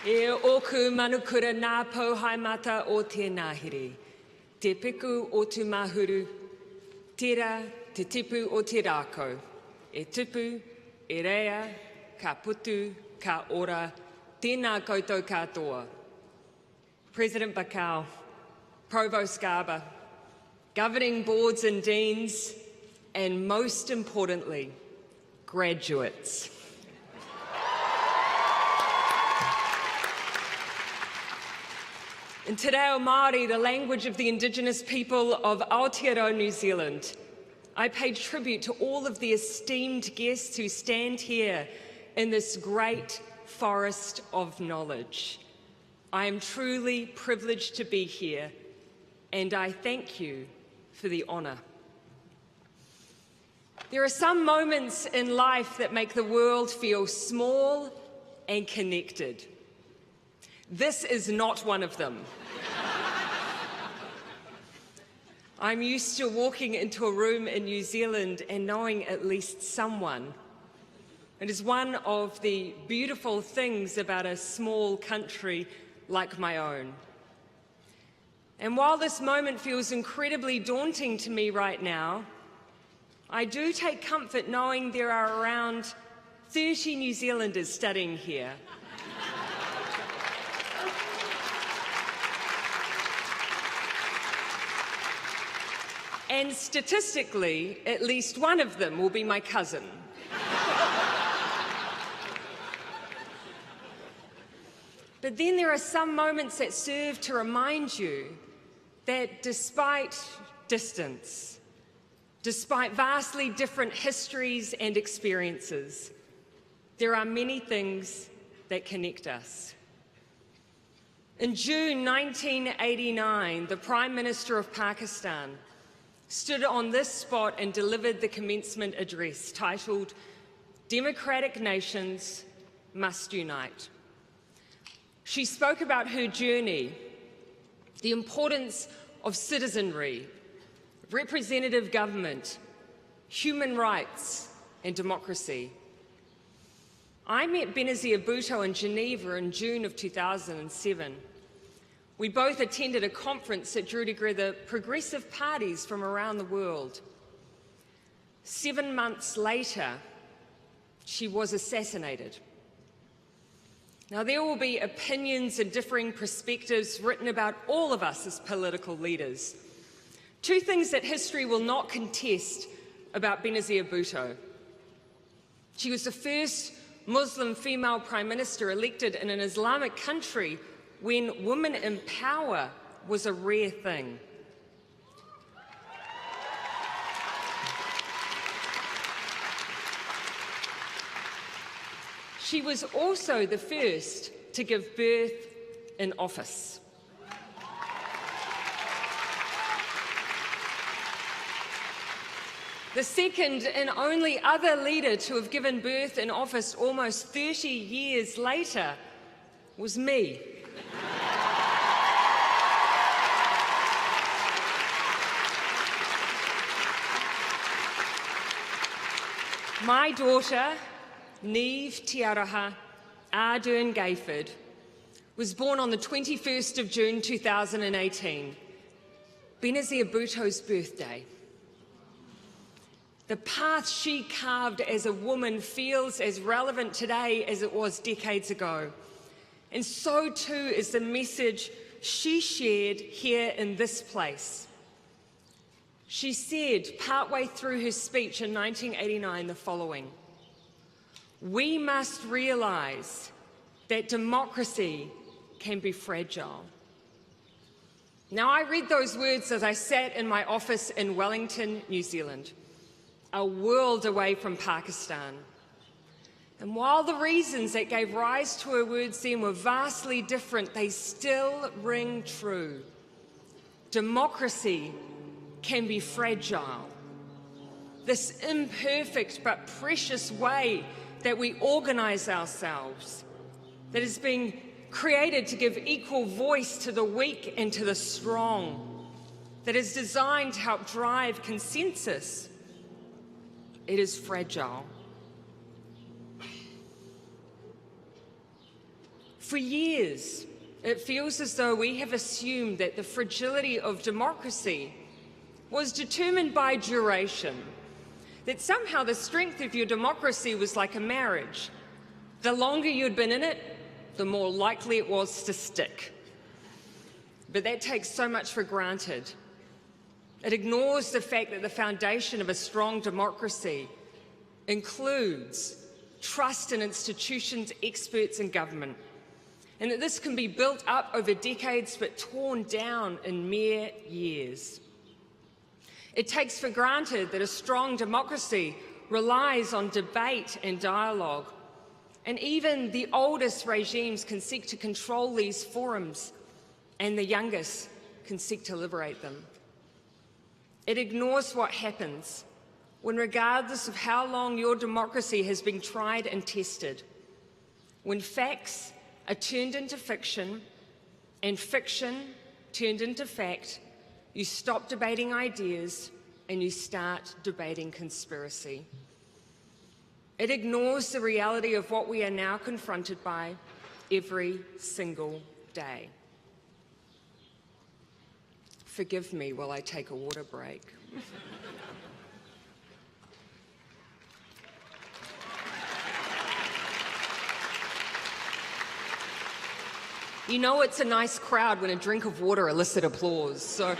E oku manukura nā pauhaimata o tēnā here. Te piku o tu mahuru, tira te tipu o te rākau. E tupu, e rea, ka putu, ka ora, tēnā koutou katoa. President Bakau, Provost Garber, governing boards and deans, and most importantly, graduates. In Te Reo Māori, the language of the Indigenous people of Aotearoa, New Zealand, I pay tribute to all of the esteemed guests who stand here in this great forest of knowledge. I am truly privileged to be here, and I thank you for the honour. There are some moments in life that make the world feel small and connected. This is not one of them. I'm used to walking into a room in New Zealand and knowing at least someone. It is one of the beautiful things about a small country like my own. And while this moment feels incredibly daunting to me right now, I do take comfort knowing there are around 30 New Zealanders studying here. And statistically, at least one of them will be my cousin. But then there are some moments that serve to remind you that despite distance, despite vastly different histories and experiences, there are many things that connect us. In June 1989, the Prime Minister of Pakistan stood on this spot and delivered the commencement address titled, "Democratic Nations Must Unite." She spoke about her journey, the importance of citizenry, representative government, human rights, and democracy. I met Benazir Bhutto in Geneva in June of 2007. We both attended a conference that drew together progressive parties from around the world. 7 months later, she was assassinated. Now, there will be opinions and differing perspectives written about all of us as political leaders. Two things that history will not contest about Benazir Bhutto. She was the first Muslim female Prime Minister elected in an Islamic country when women in power was a rare thing. She was also the first to give birth in office. The second and only other leader to have given birth in office almost 30 years later was me. My daughter, Neve Tiaraha Ardern Gayford, was born on the 21st of June 2018, Benazir Bhutto's birthday. The path she carved as a woman feels as relevant today as it was decades ago. And so too is the message she shared here in this place. She said, partway through her speech in 1989, the following: "We must realise that democracy can be fragile." Now, I read those words as I sat in my office in Wellington, New Zealand, a world away from Pakistan. And while the reasons that gave rise to her words then were vastly different, they still ring true. Democracy can be fragile. This imperfect but precious way that we organise ourselves, that is being created to give equal voice to the weak and to the strong, that is designed to help drive consensus, it is fragile. For years, it feels as though we have assumed that the fragility of democracy was determined by duration, that somehow the strength of your democracy was like a marriage. The longer you'd been in it, the more likely it was to stick. But that takes so much for granted. It ignores the fact that the foundation of a strong democracy includes trust in institutions, experts and government, and that this can be built up over decades but torn down in mere years. It takes for granted that a strong democracy relies on debate and dialogue, and even the oldest regimes can seek to control these forums, and the youngest can seek to liberate them. It ignores what happens when, regardless of how long your democracy has been tried and tested, when facts are turned into fiction and fiction turned into fact, you stop debating ideas and you start debating conspiracy. It ignores the reality of what we are now confronted by every single day. Forgive me while I take a water break. You know it's a nice crowd when a drink of water elicits applause. So.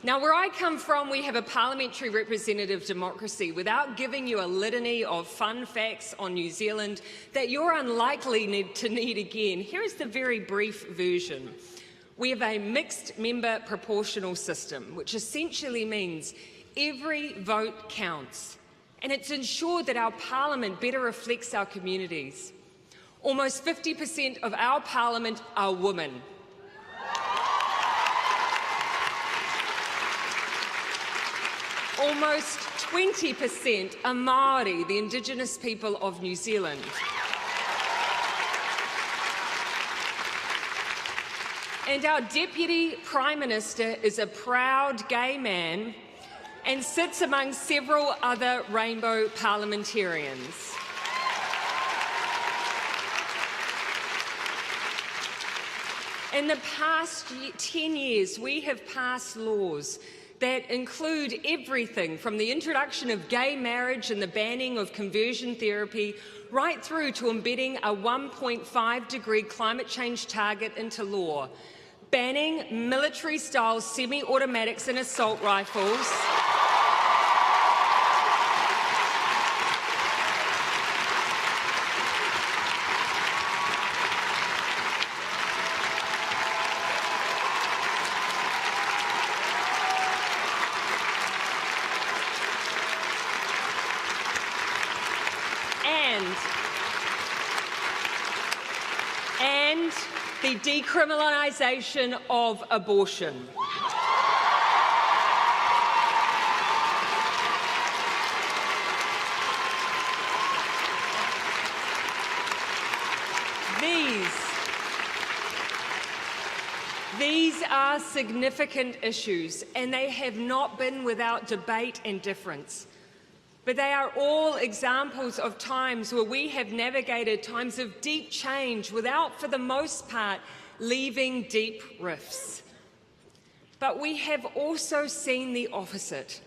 Now, where I come from, we have a parliamentary representative democracy. Without giving you a litany of fun facts on New Zealand that you're unlikely to need again, here is the very brief version. We have a mixed member proportional system, which essentially means every vote counts, and it's ensured that our parliament better reflects our communities. Almost 50% of our parliament are women. Almost 20% are Māori, the Indigenous people of New Zealand. And our Deputy Prime Minister is a proud gay man and sits among several other rainbow parliamentarians. In the past 10 years, we have passed laws that include everything from the introduction of gay marriage and the banning of conversion therapy right through to embedding a 1.5-degree climate change target into law, banning military-style semi-automatics and assault rifles, and the decriminalisation of abortion. These are significant issues, and they have not been without debate and difference. But they are all examples of times where we have navigated times of deep change without, for the most part, leaving deep rifts. But we have also seen the opposite,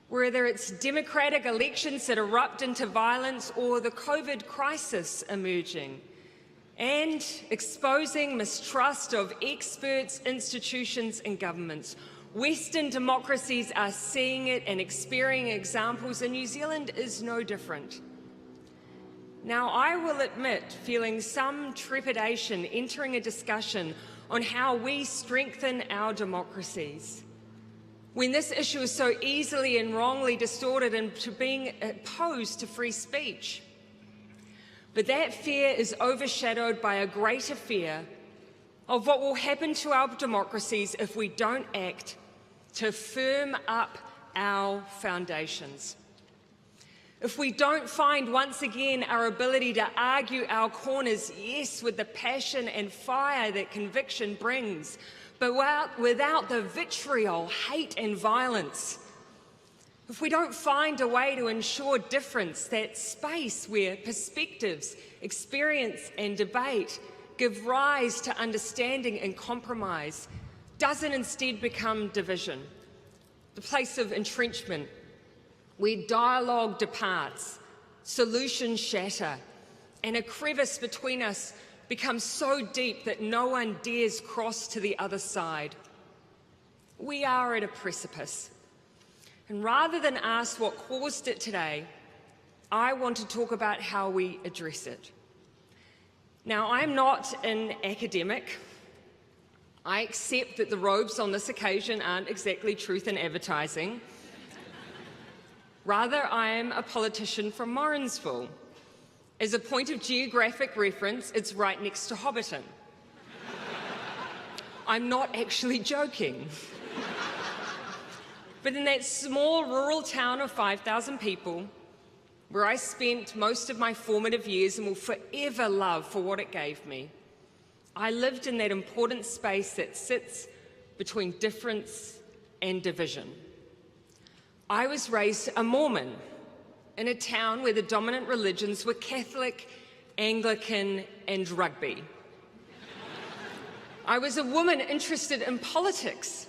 whether it's democratic elections that erupt into violence or the COVID crisis emerging, and exposing mistrust of experts, institutions and governments. Western democracies are seeing it and experiencing examples, and New Zealand is no different. Now, I will admit feeling some trepidation entering a discussion on how we strengthen our democracies, when this issue is so easily and wrongly distorted into being opposed to free speech. But that fear is overshadowed by a greater fear of what will happen to our democracies if we don't act to firm up our foundations. If we don't find once again our ability to argue our corners, yes, with the passion and fire that conviction brings, but without the vitriol, hate and violence. if we don't find a way to ensure difference, that space where perspectives, experience and debate give rise to understanding and compromise, doesn't instead become division, the place of entrenchment, where dialogue departs, solutions shatter, and a crevice between us becomes so deep that no one dares cross to the other side. We are at a precipice. And rather than ask what caused it today, I want to talk about how we address it. Now, I'm not an academic. I accept that the robes on this occasion aren't exactly truth in advertising. Rather, I am a politician from Morrinsville. As a point of geographic reference, it's right next to Hobbiton. I'm not actually joking. But in that small rural town of 5,000 people, where I spent most of my formative years and will forever love for what it gave me, I lived in that important space that sits between difference and division. I was raised a Mormon in a town where the dominant religions were Catholic, Anglican, and rugby. I was a woman interested in politics,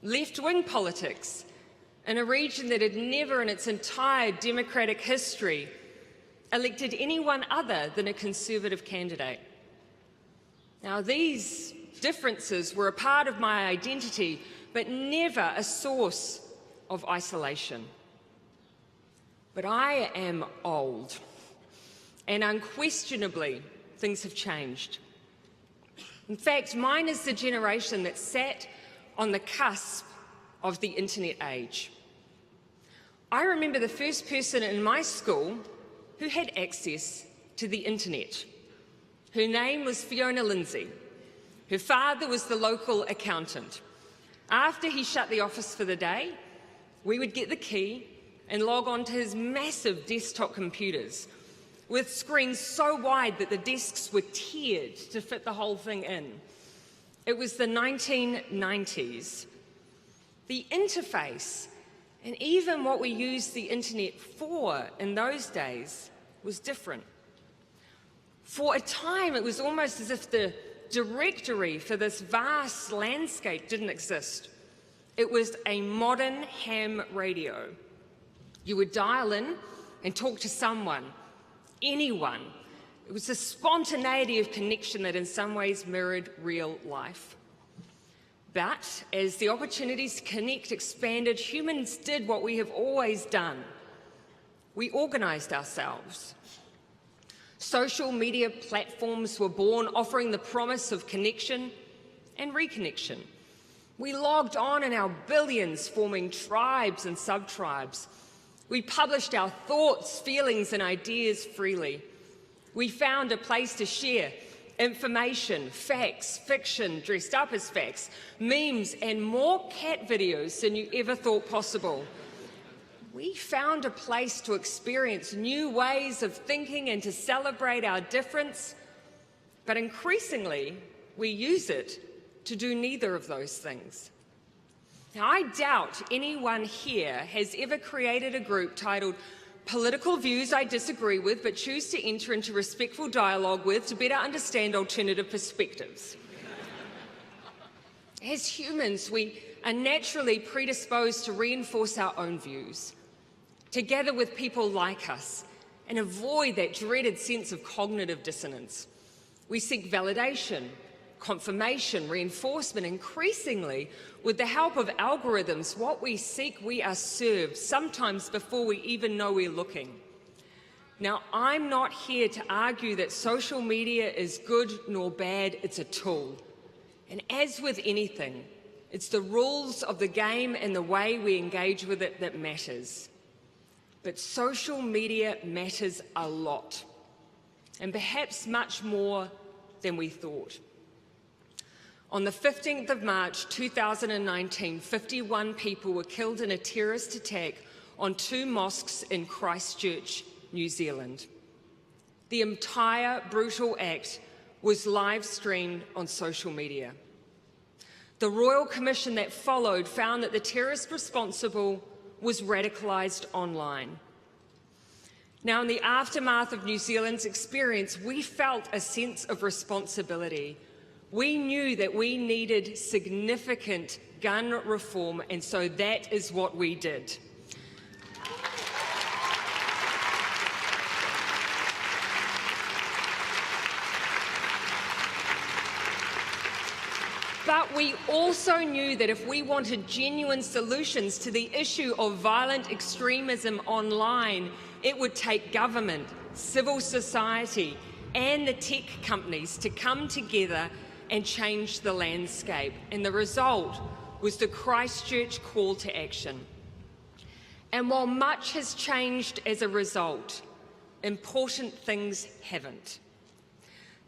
left-wing politics, in a region that had never in its entire democratic history elected anyone other than a Conservative candidate. Now, these differences were a part of my identity, but never a source of isolation. But I am old, and unquestionably, things have changed. In fact, mine is the generation that sat on the cusp of the internet age. I remember the first person in my school who had access to the internet. Her name was Fiona Lindsay. Her father was the local accountant. After he shut the office for the day, we would get the key and log on to his massive desktop computers with screens so wide that the desks were tiered to fit the whole thing in. It was the 1990s. The interface, and even what we used the internet for in those days, was different. For a time, it was almost as if the directory for this vast landscape didn't exist. It was a modern ham radio. You would dial in and talk to someone, anyone. It was a spontaneity of connection that in some ways mirrored real life. But as the opportunities to connect expanded, humans did what we have always done. We organised ourselves. Social media platforms were born, offering the promise of connection and reconnection. We logged on in our billions, forming tribes and sub-tribes. We published our thoughts, feelings, and ideas freely. We found a place to share information, facts, fiction dressed up as facts, memes, and more cat videos than you ever thought possible. We found a place to experience new ways of thinking and to celebrate our difference, but increasingly, we use it to do neither of those things. Now, I doubt anyone here has ever created a group titled Political Views I Disagree With but Choose to Enter into Respectful Dialogue With to Better Understand Alternative Perspectives. As humans, we are naturally predisposed to reinforce our own views, to gather with people like us and avoid that dreaded sense of cognitive dissonance. We seek validation, confirmation, reinforcement. Increasingly, with the help of algorithms, what we seek, we are served, sometimes before we even know we're looking. Now, I'm not here to argue that social media is good nor bad, it's a tool. And as with anything, it's the rules of the game and the way we engage with it that matters. But social media matters a lot, and perhaps much more than we thought. On the 15th of March 2019, 51 people were killed in a terrorist attack on 2 mosques in Christchurch, New Zealand. The entire brutal act was live-streamed on social media. The Royal Commission that followed found that the terrorist responsible was radicalised online. Now, in the aftermath of New Zealand's experience, we felt a sense of responsibility. We knew that we needed significant gun reform, and so that is what we did. But we also knew that if we wanted genuine solutions to the issue of violent extremism online, it would take government, civil society, and the tech companies to come together and change the landscape. And the result was the Christchurch call to action. And while much has changed as a result, important things haven't.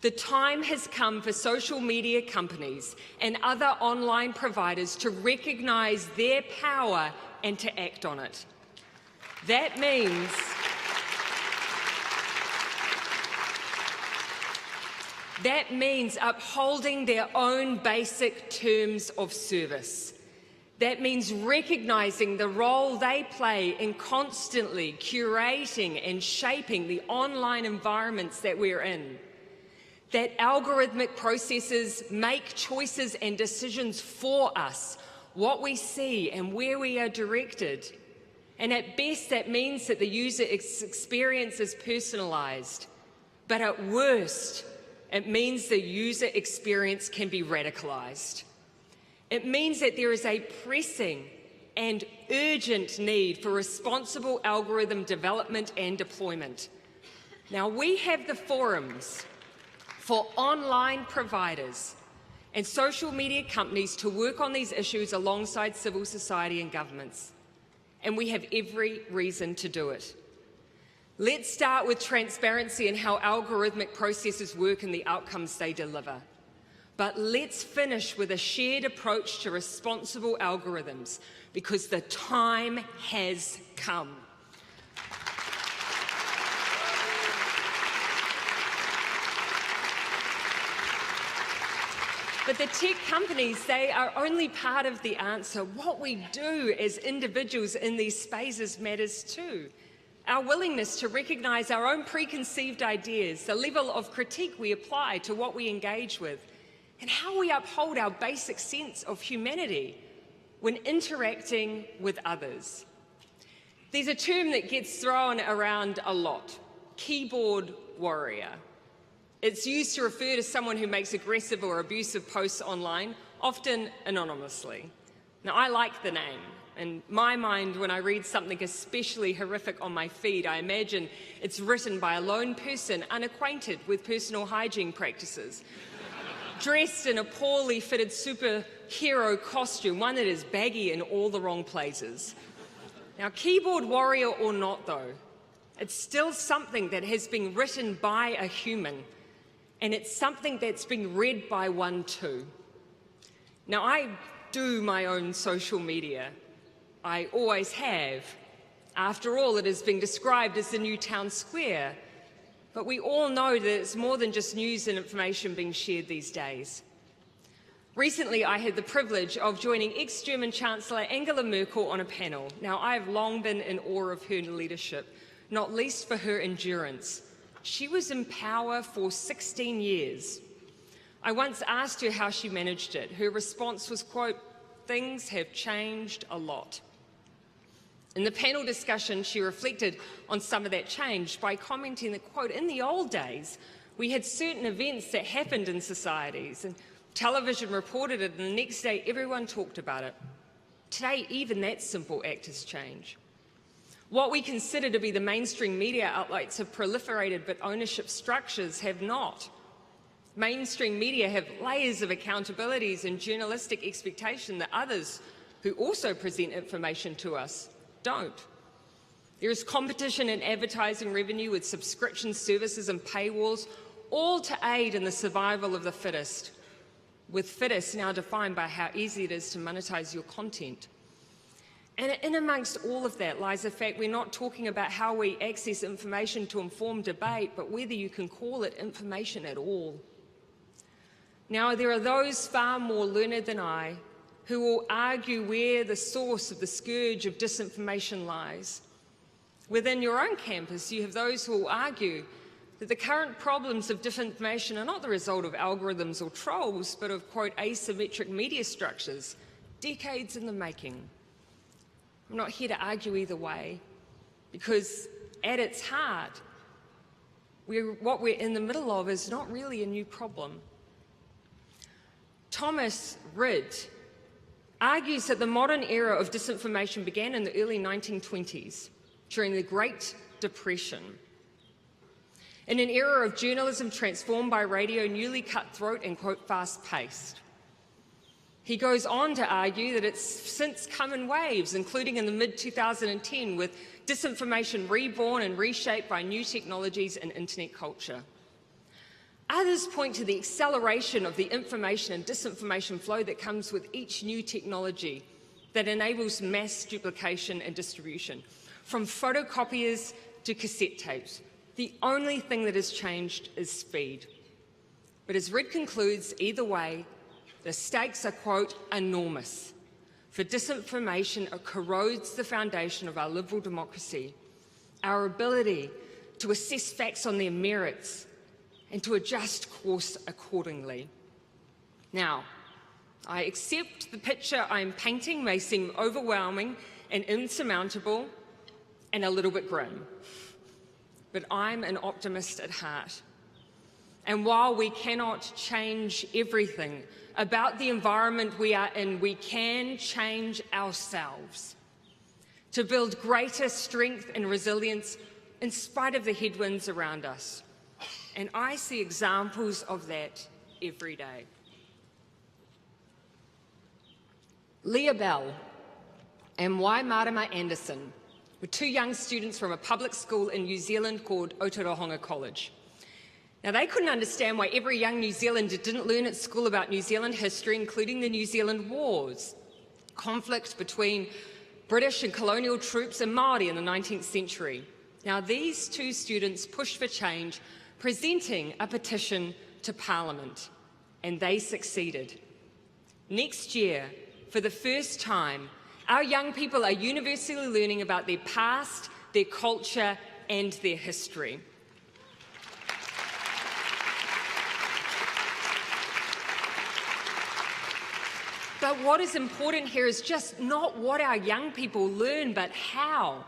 The time has come for social media companies and other online providers to recognise their power and to act on it. That means upholding their own basic terms of service. That means recognising the role they play in constantly curating and shaping the online environments that we're in. That algorithmic processes make choices and decisions for us, what we see and where we are directed. And at best, that means that the user experience is personalised. But at worst, it means the user experience can be radicalised. It means that there is a pressing and urgent need for responsible algorithm development and deployment. Now, we have the forums for online providers and social media companies to work on these issues alongside civil society and governments. And we have every reason to do it. Let's start with transparency and how algorithmic processes work and the outcomes they deliver. But let's finish with a shared approach to responsible algorithms, because the time has come. But the tech companies, they are only part of the answer. What we do as individuals in these spaces matters too. Our willingness to recognise our own preconceived ideas, the level of critique we apply to what we engage with, and how we uphold our basic sense of humanity when interacting with others. There's a term that gets thrown around a lot: keyboard warrior. It's used to refer to someone who makes aggressive or abusive posts online, often anonymously. Now, I like the name. In my mind, when I read something especially horrific on my feed, I imagine it's written by a lone person unacquainted with personal hygiene practices, dressed in a poorly fitted superhero costume, one that is baggy in all the wrong places. Now, keyboard warrior or not, though, it's still something that has been written by a human, and it's something that's been read by one too. Now, I do my own social media. I always have. After all, it has been described as the new town square. But we all know that it's more than just news and information being shared these days. Recently, I had the privilege of joining ex-German Chancellor Angela Merkel on a panel. Now, I have long been in awe of her leadership, not least for her endurance. She was in power for 16 years. I once asked her how she managed it. Her response was, quote, "Things have changed a lot." In the panel discussion, she reflected on some of that change by commenting that, quote, "In the old days, we had certain events that happened in societies, and television reported it, and the next day everyone talked about it. Today, even that simple act has changed. What we consider to be the mainstream media outlets have proliferated, but ownership structures have not. Mainstream media have layers of accountabilities and journalistic expectation that others who also present information to us don't. There is competition in advertising revenue with subscription services and paywalls, all to aid in the survival of the fittest, with fittest now defined by how easy it is to monetize your content. And in amongst all of that lies the fact we're not talking about how we access information to inform debate, but whether you can call it information at all. Now, there are those far more learned than I who will argue where the source of the scourge of disinformation lies. Within your own campus, you have those who will argue that the current problems of disinformation are not the result of algorithms or trolls, but of, quote, asymmetric media structures, decades in the making. I'm not here to argue either way, because at its heart, what we're in the middle of is not really a new problem. Thomas Rid argues that the modern era of disinformation began in the early 1920s, during the Great Depression. In an era of journalism transformed by radio, newly cutthroat and, quote, fast-paced. He goes on to argue that it's since come in waves, including in the mid-2010, with disinformation reborn and reshaped by new technologies and internet culture. Others point to the acceleration of the information and disinformation flow that comes with each new technology that enables mass duplication and distribution, from photocopiers to cassette tapes. The only thing that has changed is speed. But as Rid concludes, either way, the stakes are, quote, enormous. For disinformation corrodes the foundation of our liberal democracy, our ability to assess facts on their merits and to adjust course accordingly. Now, I accept the picture I'm painting may seem overwhelming and insurmountable and a little bit grim, but I'm an optimist at heart. And while we cannot change everything about the environment we are in, we can change ourselves to build greater strength and resilience in spite of the headwinds around us. And I see examples of that every day. Leah Bell and Waimarama Anderson were two young students from a public school in New Zealand called Otorohanga College. Now, they couldn't understand why every young New Zealander didn't learn at school about New Zealand history, including the New Zealand Wars, conflict between British and colonial troops and Māori in the 19th century. Now, these two students pushed for change, presenting a petition to Parliament, and they succeeded. Next year, for the first time, our young people are universally learning about their past, their culture, and their history. But what is important here is just not what our young people learn, but how.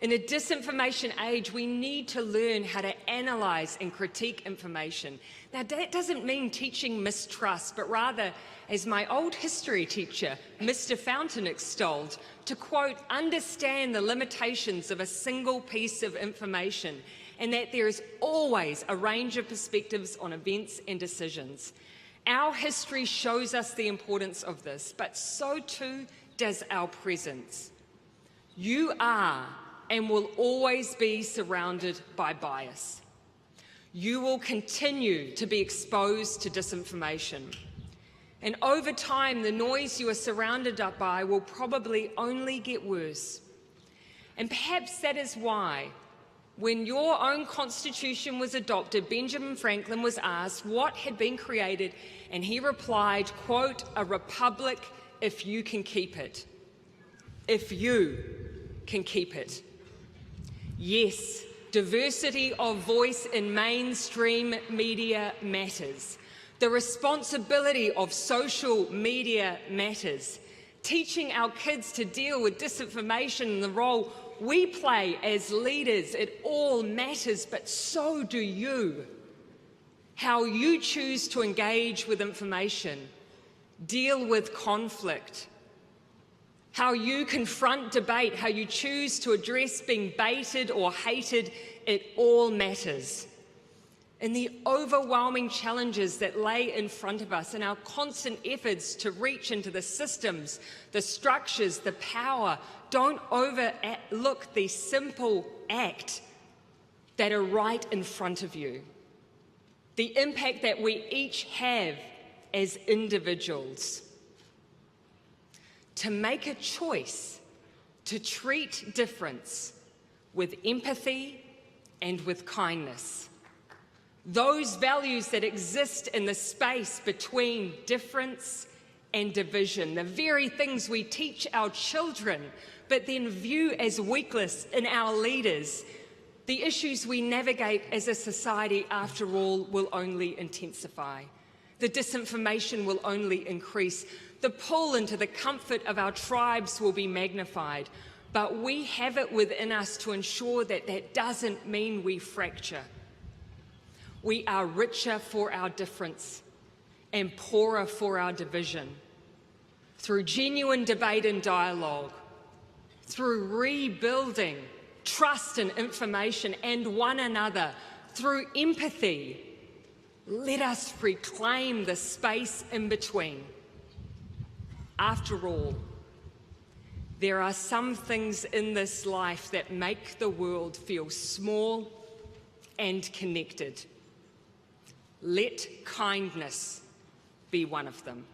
In a disinformation age, we need to learn how to analyse and critique information. Now, that doesn't mean teaching mistrust, but rather, as my old history teacher, Mr. Fountain, extolled, to, quote, understand the limitations of a single piece of information, and that there is always a range of perspectives on events and decisions. Our history shows us the importance of this, but so too does our present. You are and will always be surrounded by bias. You will continue to be exposed to disinformation. And over time, the noise you are surrounded by will probably only get worse. And perhaps that is why, when your own constitution was adopted, Benjamin Franklin was asked what had been created, and he replied, quote, a republic if you can keep it. If you can keep it. Yes, diversity of voice in mainstream media matters. The responsibility of social media matters. Teaching our kids to deal with disinformation and the role we play as leaders, it all matters, but so do you. How you choose to engage with information, deal with conflict, how you confront debate, how you choose to address being baited or hated, it all matters. And the overwhelming challenges that lay in front of us and our constant efforts to reach into the systems, the structures, the power, don't overlook the simple act that are right in front of you. The impact that we each have as individuals. To make a choice to treat difference with empathy and with kindness. Those values that exist in the space between difference and division, the very things we teach our children, but then view as weakness in our leaders, the issues we navigate as a society, after all, will only intensify. The disinformation will only increase. The pull into the comfort of our tribes will be magnified. But we have it within us to ensure that that doesn't mean we fracture. We are richer for our difference and poorer for our division. Through genuine debate and dialogue, through rebuilding trust in information and one another, through empathy, let us reclaim the space in between. After all, there are some things in this life that make the world feel small and connected. Let kindness be one of them.